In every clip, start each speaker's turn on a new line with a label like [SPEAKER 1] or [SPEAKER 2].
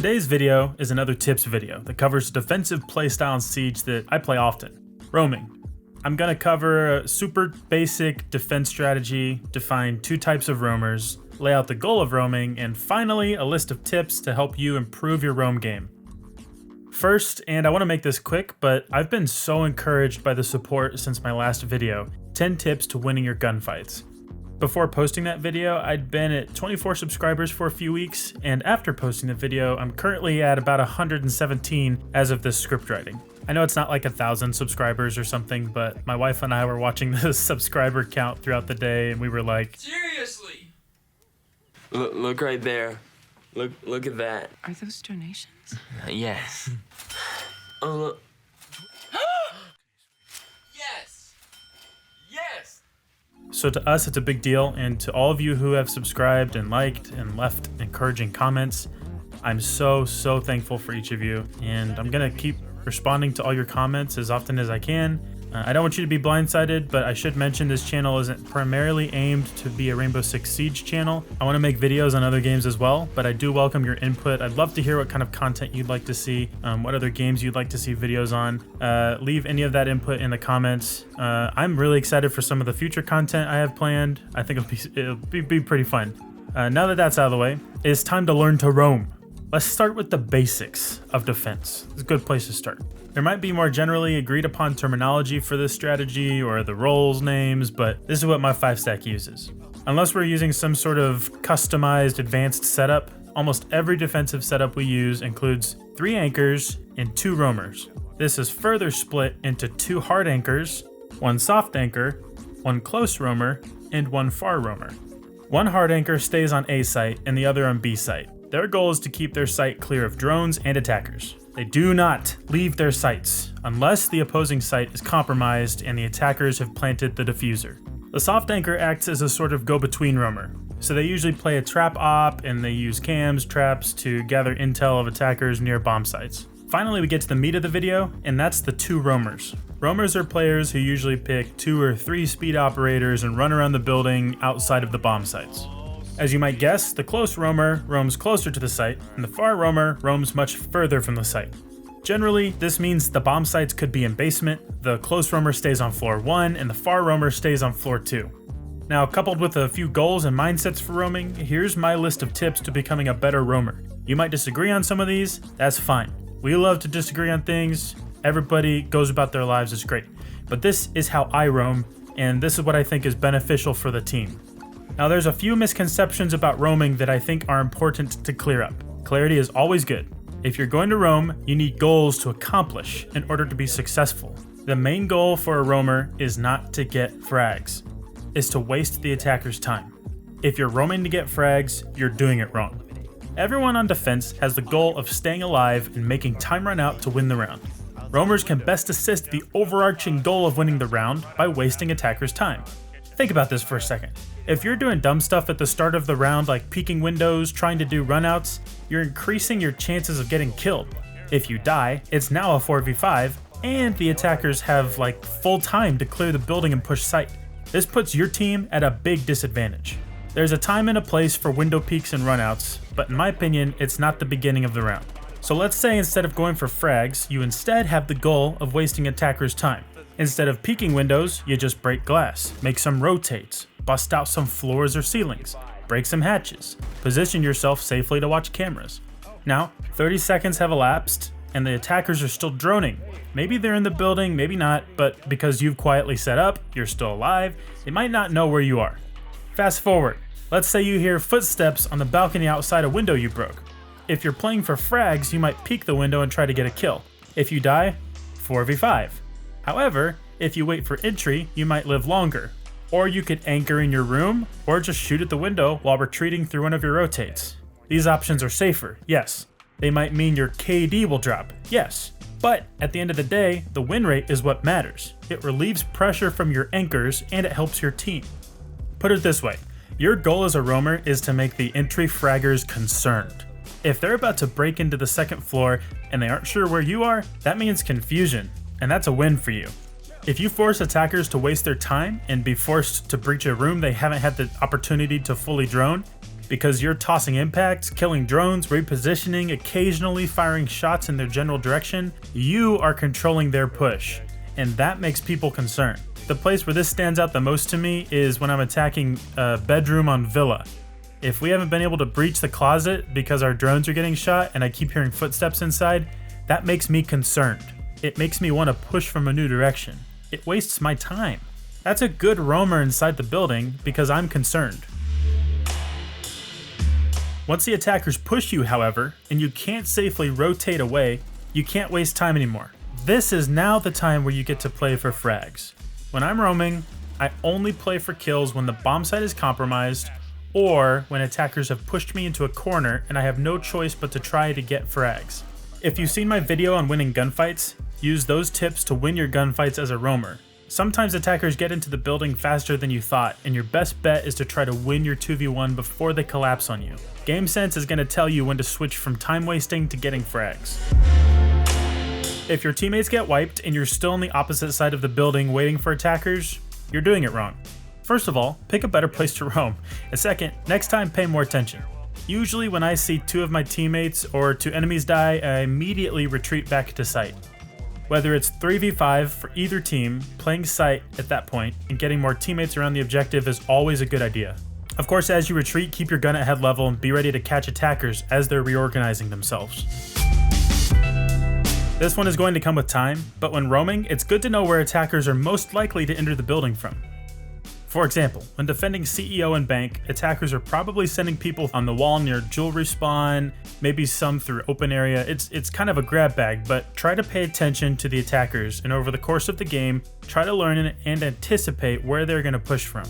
[SPEAKER 1] Today's video is another tips video that covers defensive playstyle in Siege that I play often, roaming. I'm gonna cover a super basic defense strategy, define two types of roamers, lay out the goal of roaming, and finally a list of tips to help you improve your roam game. First, and I want to make this quick, but I've been so encouraged by the support since my last video, 10 tips to winning your gunfights. Before posting that video, I'd been at 24 subscribers for a few weeks, and after posting the video, I'm currently at about 117 as of this script writing. I know it's not like 1,000 subscribers or something, but my wife and I were watching the subscriber count throughout the day, and we were like,
[SPEAKER 2] seriously? Look right there. Look at that.
[SPEAKER 3] Are those donations?
[SPEAKER 2] Yes. Oh, look. Yes! Yes!
[SPEAKER 1] So to us, it's a big deal, and to all of you who have subscribed and liked and left encouraging comments, I'm so thankful for each of you, and I'm gonna keep responding to all your comments as often as I can. I don't want you to be blindsided, but I should mention this channel isn't primarily aimed to be a Rainbow Six Siege channel. I want to make videos on other games as well, but I do welcome your input. I'd love to hear what kind of content you'd like to see, what other games you'd like to see videos on. Leave any of that input in the comments. I'm really excited for some of the future content I have planned. I think it'll be pretty fun. Now that that's out of the way, it's time to learn to roam. Let's start with the basics of defense. It's a good place to start. There might be more generally agreed upon terminology for this strategy or the roles names, but this is what my 5-stack uses. Unless we're using some sort of customized advanced setup, almost every defensive setup we use includes 3 anchors and 2 roamers. This is further split into 2 hard anchors, 1 soft anchor, 1 close roamer, and 1 far roamer. 1 hard anchor stays on A site and the other on B site. Their goal is to keep their site clear of drones and attackers. They do not leave their sites unless the opposing site is compromised and the attackers have planted the diffuser. The soft anchor acts as a sort of go-between roamer. So they usually play a trap op and they use cams, traps to gather intel of attackers near bomb sites. Finally, we get to the meat of the video, and that's the 2 roamers. Roamers are players who usually pick 2 or 3 speed operators and run around the building outside of the bomb sites. As you might guess, the close roamer roams closer to the site, and the far roamer roams much further from the site. Generally, this means the bomb sites could be in basement, the close roamer stays on floor 1, and the far roamer stays on floor 2. Now, coupled with a few goals and mindsets for roaming, here's my list of tips to becoming a better roamer. You might disagree on some of these, that's fine. We love to disagree on things, everybody goes about their lives, it's great. But this is how I roam, and this is what I think is beneficial for the team. Now there's a few misconceptions about roaming that I think are important to clear up. Clarity is always good. If you're going to roam, you need goals to accomplish in order to be successful. The main goal for a roamer is not to get frags. It's to waste the attacker's time. If you're roaming to get frags, you're doing it wrong. Everyone on defense has the goal of staying alive and making time run out to win the round. Roamers can best assist the overarching goal of winning the round by wasting attackers' time. Think about this for a second. If you're doing dumb stuff at the start of the round like peeking windows, trying to do runouts, you're increasing your chances of getting killed. If you die, it's now a 4v5, and the attackers have like full time to clear the building and push site. This puts your team at a big disadvantage. There's a time and a place for window peeks and runouts, but in my opinion, it's not the beginning of the round. So let's say instead of going for frags, you instead have the goal of wasting attackers' time. Instead of peeking windows, you just break glass, make some rotates, bust out some floors or ceilings, break some hatches, position yourself safely to watch cameras. Now, 30 seconds have elapsed, and the attackers are still droning. Maybe they're in the building, maybe not, but because you've quietly set up, you're still alive, they might not know where you are. Fast forward, let's say you hear footsteps on the balcony outside a window you broke. If you're playing for frags, you might peek the window and try to get a kill. If you die, 4v5. However, if you wait for entry, you might live longer. Or you could anchor in your room, or just shoot at the window while retreating through one of your rotates. These options are safer, yes. They might mean your KD will drop, yes. But at the end of the day, the win rate is what matters. It relieves pressure from your anchors and it helps your team. Put it this way, your goal as a roamer is to make the entry fraggers concerned. If they're about to break into the second floor and they aren't sure where you are, that means confusion, and that's a win for you. If you force attackers to waste their time and be forced to breach a room they haven't had the opportunity to fully drone, Because you're tossing impacts, killing drones, repositioning, occasionally firing shots in their general direction, you are controlling their push, and that makes people concerned. The place where this stands out the most to me is when I'm attacking a bedroom on Villa. If we haven't been able to breach the closet because our drones are getting shot and I keep hearing footsteps inside, that makes me concerned. It makes me want to push from a new direction. It wastes my time. That's a good roamer inside the building because I'm concerned. Once the attackers push you, however, and you can't safely rotate away, you can't waste time anymore. This is now the time where you get to play for frags. When I'm roaming, I only play for kills when the bomb site is compromised or when attackers have pushed me into a corner and I have no choice but to try to get frags. If you've seen my video on winning gunfights, use those tips to win your gunfights as a roamer. Sometimes attackers get into the building faster than you thought, and your best bet is to try to win your 2v1 before they collapse on you. Game sense is going to tell you when to switch from time wasting to getting frags. If your teammates get wiped and you're still on the opposite side of the building waiting for attackers, you're doing it wrong. First of all, pick a better place to roam. And second, next time pay more attention. Usually when I see 2 of my teammates or 2 enemies die, I immediately retreat back to site. Whether it's 3v5 for either team, playing site at that point and getting more teammates around the objective is always a good idea. Of course, as you retreat, keep your gun at head level and be ready to catch attackers as they're reorganizing themselves. This one is going to come with time, but when roaming, it's good to know where attackers are most likely to enter the building from. For example, when defending CEO and bank, attackers are probably sending people on the wall near jewelry spawn, maybe some through open area. It's kind of a grab bag, but try to pay attention to the attackers, and over the course of the game, try to learn and anticipate where they're going to push from.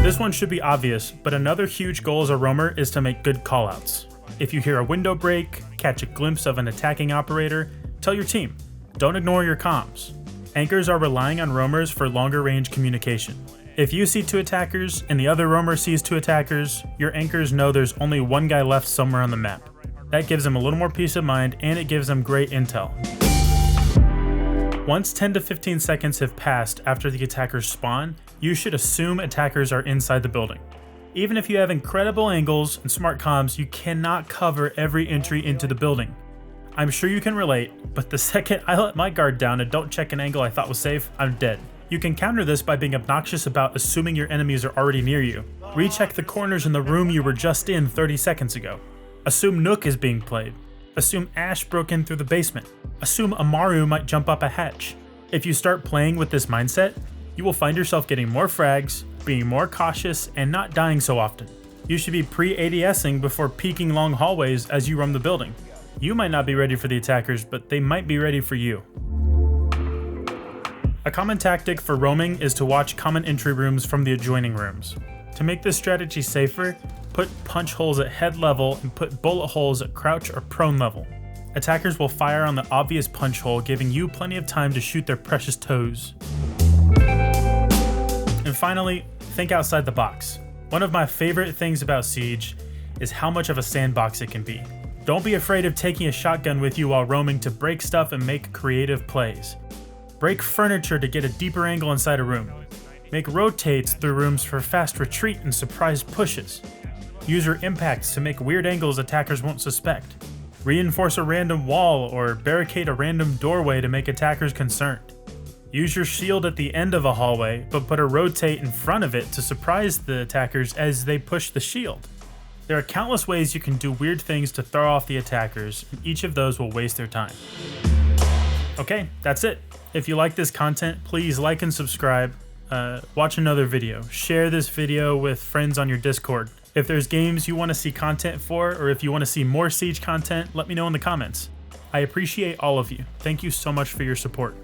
[SPEAKER 1] This one should be obvious, but another huge goal as a roamer is to make good callouts. If you hear a window break, catch a glimpse of an attacking operator, tell your team. Don't ignore your comms. Anchors are relying on roamers for longer range communication. If you see 2 attackers and the other roamer sees 2 attackers, your anchors know there's only 1 guy left somewhere on the map. That gives them a little more peace of mind and it gives them great intel. Once 10 to 15 seconds have passed after the attackers spawn, you should assume attackers are inside the building. Even if you have incredible angles and smart comms, you cannot cover every entry into the building. I'm sure you can relate, but the second I let my guard down and don't check an angle I thought was safe, I'm dead. You can counter this by being obnoxious about assuming your enemies are already near you. Recheck the corners in the room you were just in 30 seconds ago. Assume Nook is being played. Assume Ash broke in through the basement. Assume Amaru might jump up a hatch. If you start playing with this mindset, you will find yourself getting more frags, being more cautious, and not dying so often. You should be pre-ADSing before peeking long hallways as you roam the building. You might not be ready for the attackers, but they might be ready for you. A common tactic for roaming is to watch common entry rooms from the adjoining rooms. To make this strategy safer, put punch holes at head level and put bullet holes at crouch or prone level. Attackers will fire on the obvious punch hole, giving you plenty of time to shoot their precious toes. And finally, think outside the box. One of my favorite things about Siege is how much of a sandbox it can be. Don't be afraid of taking a shotgun with you while roaming to break stuff and make creative plays. Break furniture to get a deeper angle inside a room. Make rotates through rooms for fast retreat and surprise pushes. Use your impacts to make weird angles attackers won't suspect. Reinforce a random wall or barricade a random doorway to make attackers concerned. Use your shield at the end of a hallway, but put a rotate in front of it to surprise the attackers as they push the shield. There are countless ways you can do weird things to throw off the attackers, and each of those will waste their time. Okay, that's it. If you like this content, please like and subscribe. Watch another video. Share this video with friends on your Discord. If there's games you want to see content for, or if you want to see more Siege content, let me know in the comments. I appreciate all of you. Thank you so much for your support.